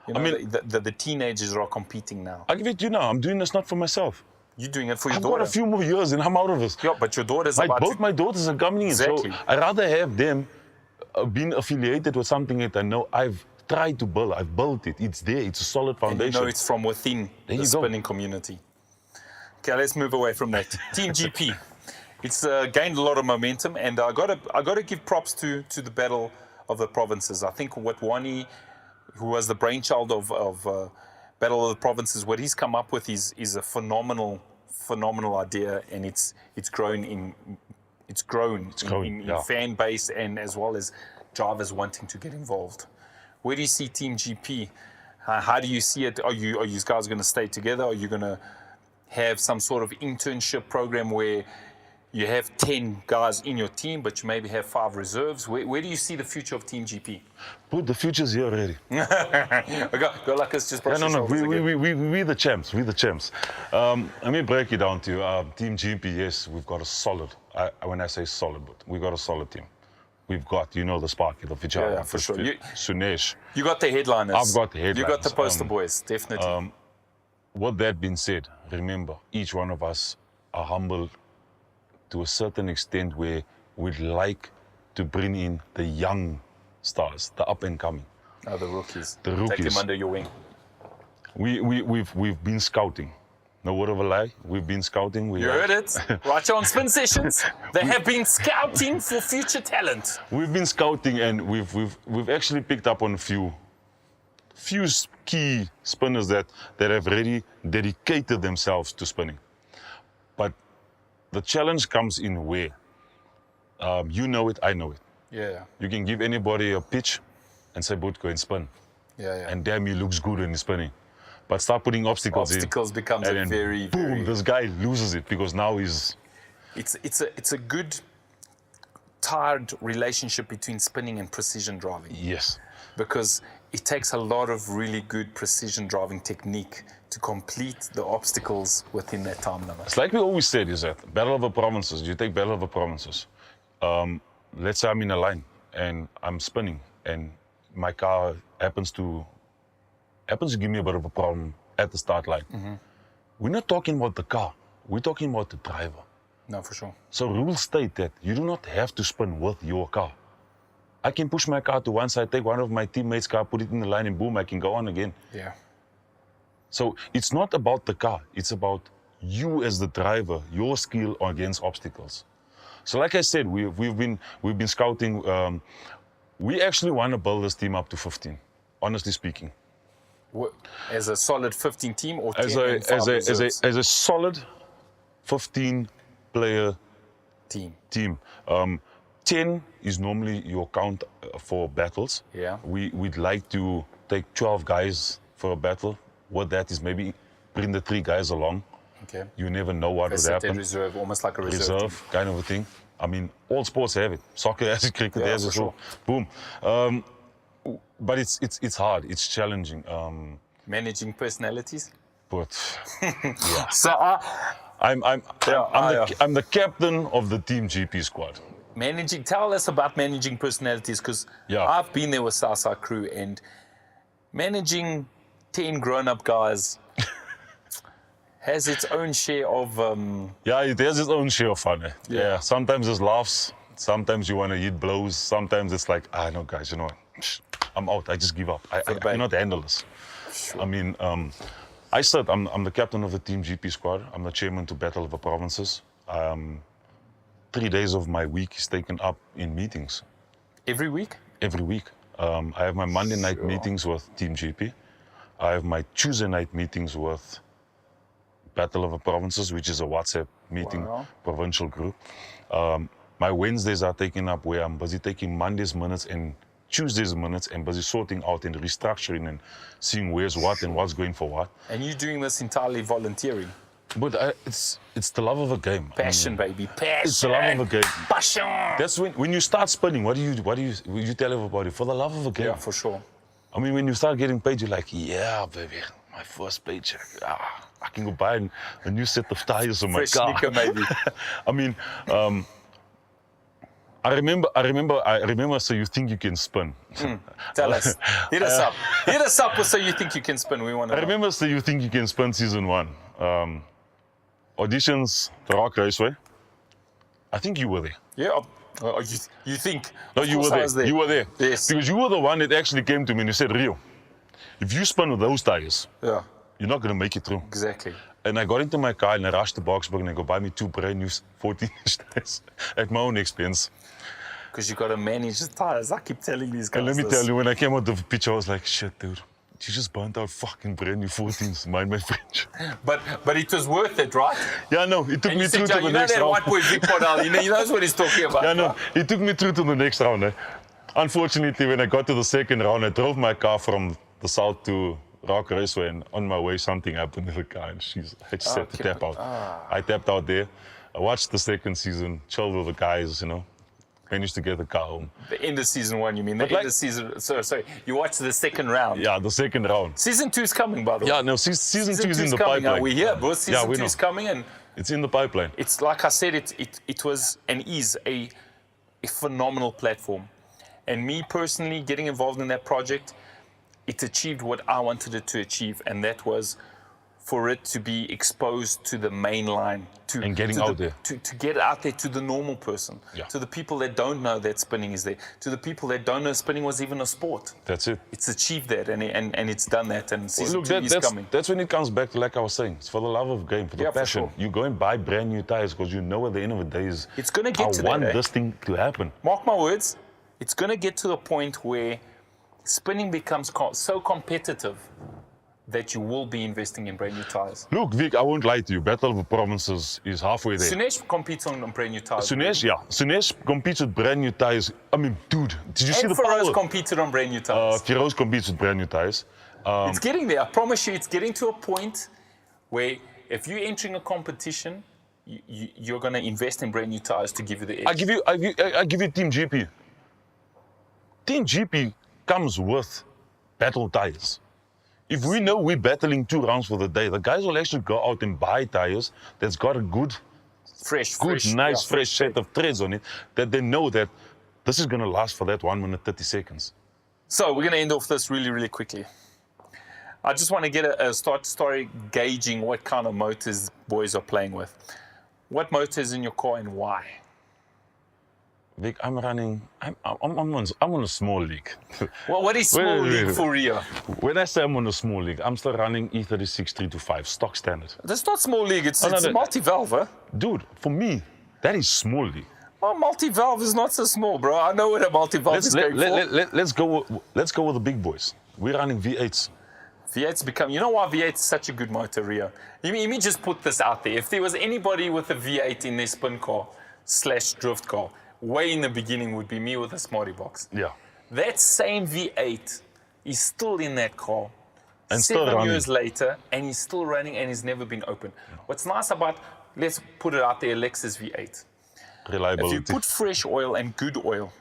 The teenagers are competing now. I'll give it to you now. I'm doing this not for myself. You're doing it for your I've daughter. got a few more years and I'm out of this. Yeah, but your daughter's both my daughters are coming in. Exactly. So I'd rather have them being affiliated with something that I know I've tried to build. I've built it. It's there. It's a solid foundation. And it's from within the spinning community. Okay, let's move away from that. Team GP. It's gained a lot of momentum, and I got to give props to the Battle of the Provinces. I think what Wani, who was the brainchild of Battle of the Provinces, what he's come up with is a phenomenal idea, and it's grown in fan base and as well as drivers wanting to get involved. Where do you see Team GP? How do you see it? Are you guys going to stay together? Are you going to have some sort of internship program where you have 10 guys in your team, but you maybe have 5 reserves? Where do you see the future of Team GP? The future's here already. Go like us, just brush we're the champs. We're the champs. Let me break it down to you. Team GP, yes, we've got a solid. When I say solid, but we've got a solid team. We've got, the Sparky, the Vijay, yeah, for sure. Sunesh. You got the headliners. I've got the headliners. You got the poster boys, definitely. With that being said, remember, each one of us are humble to a certain extent where we'd like to bring in the young stars, the up and coming. The rookies. The rookies. Take them under your wing. We've been scouting. No word of a lie. We've been scouting. You heard it. Right here on Spin Sessions. They have been scouting for future talent. We've been scouting, and we've actually picked up on a few key spinners that have really dedicated themselves to spinning. But the challenge comes in where you know it, I know it. Yeah. You can give anybody a pitch and say, "Boot, go and spin." Yeah. And damn, he looks good when he's spinning. But start putting obstacles in. Obstacles becomes a very, boom, this guy loses it because now he's... It's a good tired relationship between spinning and precision driving. Yes. Because it takes a lot of really good precision driving technique to complete the obstacles within that time limit. It's like we always said, is that Battle of the Provinces, you take Battle of the Provinces. Let's say I'm in a line and I'm spinning and my car happens to give me a bit of a problem at the start line. We're not talking about the car, we're talking about the driver. No, for sure. So rules state that you do not have to spin with your car. I can push my car to one side, take one of my teammates' car, put it in the line, and boom, I can go on again. Yeah. So it's not about the car, it's about you as the driver, your skill against obstacles. So like I said, we've been scouting. We actually want to build this team up to 15, honestly speaking. As a solid 15 team or 10 as a solid 15-player team. 10 is normally your count for battles. Yeah. We'd like to take 12 guys for a battle. What that is, maybe bring the 3 guys along. Okay. You never know what would happen. Reserve, almost like a reserve team. Kind of a thing. I mean, all sports have it. Soccer has it, cricket has it. Sure. Boom. But it's hard. It's challenging. Managing personalities. But yeah. So I'm the captain of the Team GP squad. Tell us about managing personalities, because I've been there with SACSA crew, and managing 10 grown-up guys has its own share of... it has its own share of fun. Eh? Yeah. Sometimes there's laughs. Sometimes you want to hit blows. Sometimes it's like, no, guys, you know what? I'm out. I just give up. I cannot handle this. Sure. I mean, I'm the captain of the Team GP squad. I'm the chairman to Battle of the Provinces. 3 days of my week is taken up in meetings. Every week? Every week. I have my Monday night meetings with Team GP. I have my Tuesday night meetings with Battle of the Provinces, which is a WhatsApp meeting, Provincial group. My Wednesdays are taken up where I'm busy taking Monday's minutes and Tuesday's minutes and busy sorting out and restructuring and seeing where's what and what's going for what. And you're doing this entirely volunteering? But it's the love of a game. Passion, baby, passion. It's the love of a game. Passion. That's when you start spinning. What do you tell everybody? For the love of a game. Yeah, for sure. I mean, when you start getting paid, you're like, yeah, baby, my first paycheck. I can go buy a new set of tires on my car. Fresh sneaker, maybe. I mean, I remember. So you think you can spin? Tell us. Hit us up. Hit us up with So You Think You Can Spin. We want to know. I remember So You Think You Can Spin season 1. Auditions, the Rock Raceway. I think you were there. Yeah. You think? No, you were there. You were there. Yes. Because you were the one that actually came to me and you said, Rio, if you spin with those tires, you're not going to make it through. Exactly. And I got into my car and I rushed to Boxburg and I go buy me 2 brand new 14-inch tires at my own expense. Because you got to manage the tires. I keep telling these guys. And let me tell you, when I came out of the pitch, I was like, shit, dude. You just burnt out fucking brand new 14s, mind my French. But it was worth it, right? Yeah, no, it took me through to the next round. You know that white boy Victor Pardal, he knows what he's talking about. Yeah, no, it took me through to the next round. Eh? Unfortunately, when I got to the second round, I drove my car from the south to Rock Raceway, and on my way, something happened with the car, and I just had to tap out. I tapped out there. I watched the second season, chilled with the guys, you know. Managed to get the car home. The end of season 1, you mean? The end of season... Sorry, you watched the second round. Yeah, the second round. Season 2 is coming, by the way. Yeah, no, season 2 is in the pipeline. We're here, bro. Season 2 is coming, and... It's in the pipeline. It's like I said, it was and is a phenomenal platform. And me personally, getting involved in that project, it achieved what I wanted it to achieve, and that was for it to be exposed to the main line. And getting out there. To get out there to the normal person. Yeah. To the people that don't know that spinning is there. To the people that don't know spinning was even a sport. That's it. It's achieved that, and it's done that, and season 2 is coming. That's when it comes back to, like I was saying, it's for the love of the game, for the passion. For sure. You go and buy brand new tires because you know at the end of the day is... It's going to get to that, I want this thing to happen. Mark my words, it's going to get to a point where spinning becomes so competitive that you will be investing in brand new tires. Look, Vic, I won't lie to you. Battle of the Provinces is halfway there. Sunesh competes on brand new tires. Sunesh competes with brand new tires. I mean, dude, did you see the power? Feroz competed on brand new tires. Feroz competes with brand new tires. It's getting there. I promise you, it's getting to a point where if you're entering a competition, you're going to invest in brand new tires to give you the edge. I give you Team GP. Team GP comes with battle tires. If we know we're battling 2 rounds for the day, the guys will actually go out and buy tires that's got a good, fresh, nice, fresh set of treads on it, that they know that this is going to last for that 1 minute, 30 seconds. So we're going to end off this really, really quickly. I just want to get a story gauging what kind of motors boys are playing with. What motor is in your car and why? Vic, I'm on a small league. Well, what is small league for Rio? When I say I'm on a small league, I'm still running E36 325, stock standard. That's not small league, it's multi-valve, huh? Dude, for me, that is small league. Well, multi-valve is not so small, bro. I know what a multi-valve is going for. Let's go with the big boys. We're running V8s. V8's become, you know why V8 is such a good motor, Rio? Let me just put this out there. If there was anybody with a V8 in their spin car / drift car, way in the beginning would be me with a Smarty Box. Yeah. That same V8 is still in that car. And 7 years later, and he's still running and he's never been opened. What's nice about, let's put it out there, Lexus V8. Reliability. If you put fresh oil and good oil,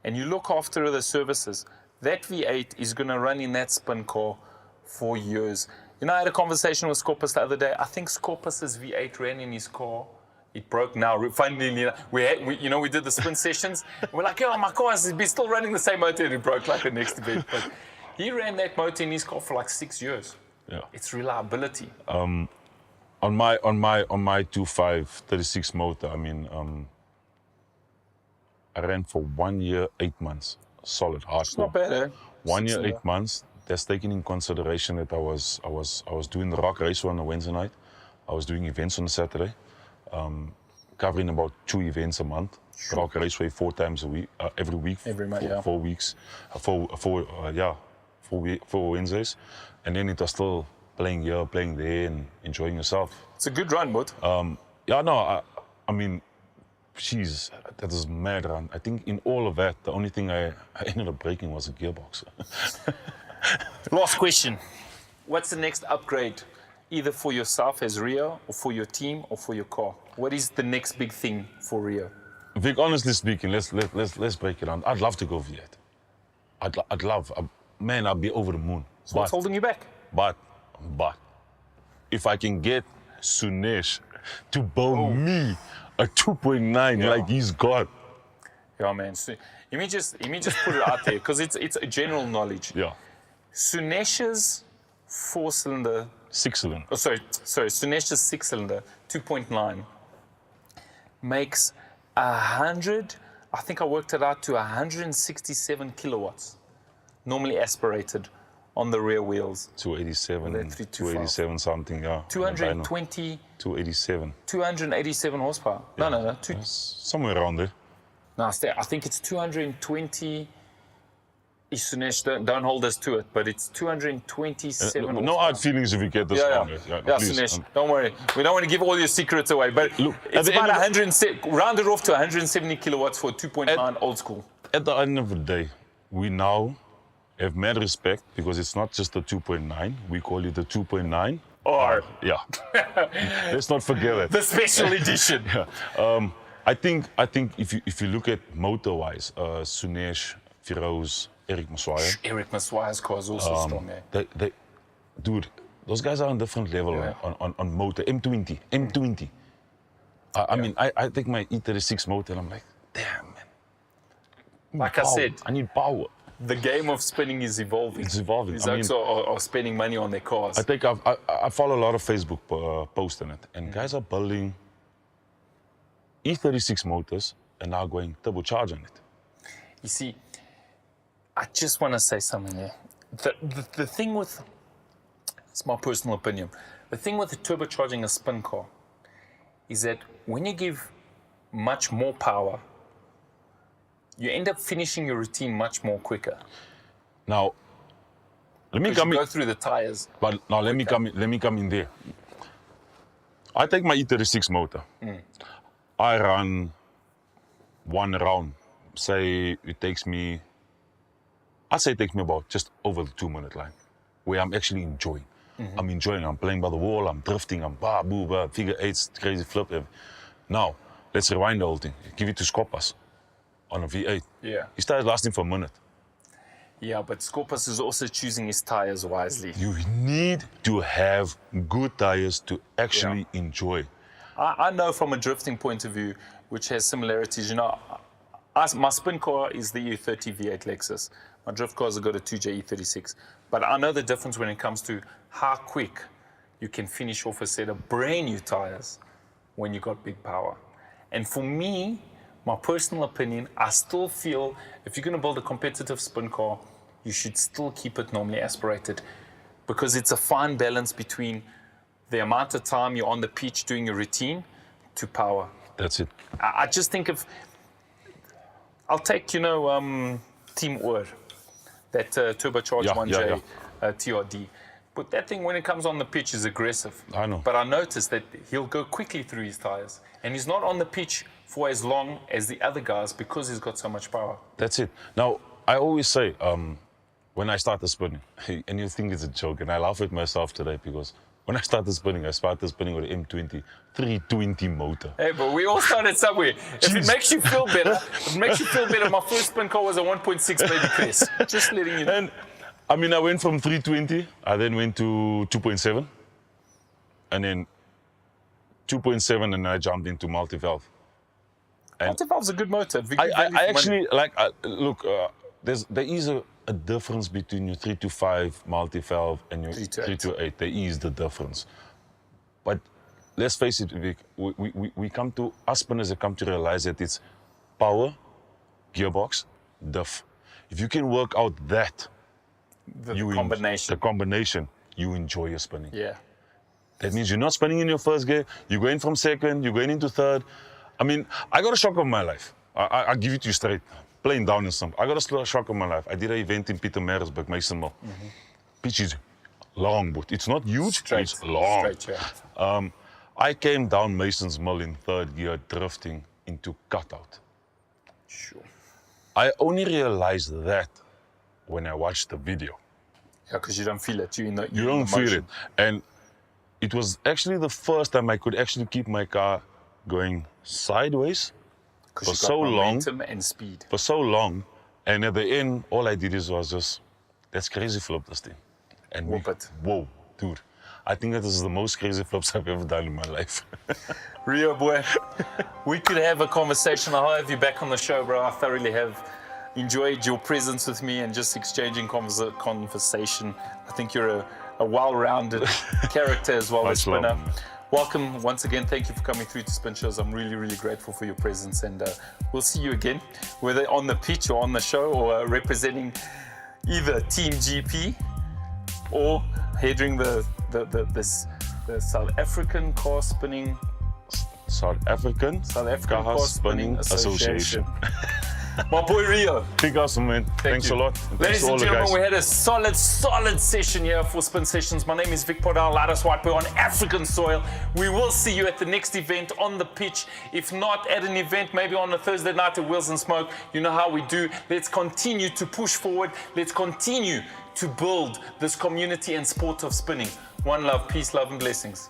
and you look after the services, that V8 is going to run in that spin car for years. You know, I had a conversation with Scorpus the other day. I think Scorpus's V8 ran in his car. It broke now. Finally, we did the spin sessions. We're like, oh, my car is still running the same motor, and it broke like the next event. But he ran that motor in his car for like 6 years. Yeah. It's reliability. On my 2.5 36 motor, I mean, I ran for 1 year, 8 months, solid hardcore. It's not bad, eh? 1 year, 8 months. That's taking in consideration that I was doing the Rock Raceway on a Wednesday night. I was doing events on a Saturday, covering about 2 events a month. Sure. Rock Raceway 4 times a week, every week. Every month, yeah. 4 weeks, 4 Wednesdays, and then it was still playing here, playing there, and enjoying yourself. It's a good run, bud. I mean, jeez, that is mad run. I think in all of that, the only thing I ended up breaking was a gearbox. Last question. What's the next upgrade, either for yourself as Rio, or for your team, or for your car? What is the next big thing for Rio? Vic, honestly speaking, let's break it down. I'd love to go V8. I'd love, man, I'd be over the moon. So what's holding you back? But, if I can get Sunesh to bow me a 2.9 like he's got. Yeah, man. So, let me just put it out there, because it's a general knowledge. Yeah. Sunesh's 4-cylinder. 6-cylinder. Oh, sorry. Sunesh's 6-cylinder 2.9 makes 100. I think I worked it out to 167 kilowatts, normally aspirated on the rear wheels. 287 something, yeah. 287 horsepower. Yeah. No. Somewhere around there. No, I think it's 220. Sunesh, don't hold us to it, but it's 227. No hard feelings if you get this wrong. Yeah, Sunesh, don't worry. We don't want to give all your secrets away, but look, it's about 100, rounded off to 170 kilowatts for 2.9 old school. At the end of the day, we now have mad respect, because it's not just the 2.9. We call it the 2.9 R. Yeah. Let's not forget that. The special edition. Yeah. I think if you look at motor-wise, Sunesh, Firoz, Eric Maswaya. Eric Maswaya's car is also strong, eh? Dude, those guys are on a different level on motor. M20. I mean, I take my E36 motor and I'm like, damn, man. Like I said, I need power. The game of spinning is evolving. It's evolving. These folks are spending money on their cars. I think I follow a lot of Facebook posts on it, and guys are building E36 motors and now going turbocharge on it. You see, I just want to say something here. The thing with, it's my personal opinion, the thing with the turbocharging a spin car is that when you give much more power, you end up finishing your routine much more quicker. Now, let me go through the tires. But now let me come in there. I take my E36 motor. I run one round. Say it takes me, I'd say it takes me about just over the 2-minute line, where I'm actually enjoying. I'm enjoying. I'm playing by the wall. I'm drifting. I'm figure eights, crazy flip. Now, let's rewind the whole thing. Give it to Skopas on a V8. Yeah. He started lasting for a minute. Yeah, but Scorpus is also choosing his tyres wisely. You need to have good tires to actually enjoy. I know from a drifting point of view, which has similarities. You know, my spin car is the E30 V8 Lexus. My drift cars have got a 2J E36. But I know the difference when it comes to how quick you can finish off a set of brand new tires when you got big power. And for me, my personal opinion, I still feel if you're going to build a competitive spin car, you should still keep it normally aspirated, because it's a fine balance between the amount of time you're on the pitch doing your routine to power. That's it. I just think of, I'll take, you know, Team Oor, that turbocharged 1J TRD. But that thing, when it comes on the pitch, is aggressive. I know. But I noticed that he'll go quickly through his tires. And he's not on the pitch for as long as the other guys because he's got so much power. That's it. Now, I always say, when I started spinning, and you think it's a joke, and I laugh at myself today because when I started spinning with an M20 320 motor. Hey, but we all started somewhere. If it makes you feel better, my first spin car was a 1.6 baby Chris. Just letting you know. And I mean, I went from 320, I then went to 2.7, and then 2.7, and I jumped into multi-valve. Multi-valve's a good motor. I actually like, look, there is a difference between your 325 multi-valve and your 328. There is the difference. But let's face it, Vic, us spinners have come to realize that it's power, gearbox, diff. If you can work out that, the combination, you enjoy your spinning. Yeah. That means you're not spinning in your first gear, you're going from second, you're going into third. I mean, I got a shock of my life. I give it to you straight, plain down and simple. I got a shock of my life. I did an event in Pietermaritzburg, Masonville. Pitch is long, but it's not huge, it's long. Straight, yeah. I came down Mason's Mill in third gear, drifting into cutout. Sure. I only realized that when I watched the video. Yeah, because you don't feel it. You don't feel it. And it was actually the first time I could actually keep my car going sideways for so long. Momentum and speed. For so long. And at the end, all I did was just, let's crazy flip this thing. And whoop it. Whoa, dude. I think that is the most crazy flips I've ever done in my life. Rio, boy, we could have a conversation. I'll have you back on the show, bro. I thoroughly have enjoyed your presence with me and just exchanging conversation. I think you're a well-rounded character as well as spinner. Welcome once again. Thank you for coming through to Spin Shows. I'm really, really grateful for your presence, and we'll see you again, whether on the pitch or on the show, or representing either Team GP or heading the South African Car Spinning Car Spinning Association. My boy Rio. Big awesome, man. Thanks a lot. Ladies and gentlemen, we had a solid session here for Spin Sessions. My name is Victor Pardal, Lattice White Boy on African soil. We will see you at the next event on the pitch. If not at an event, maybe on a Thursday night at Wheels and Smoke. You know how we do. Let's continue to push forward. Let's continue to build this community and sport of spinning. One love, peace, love, and blessings.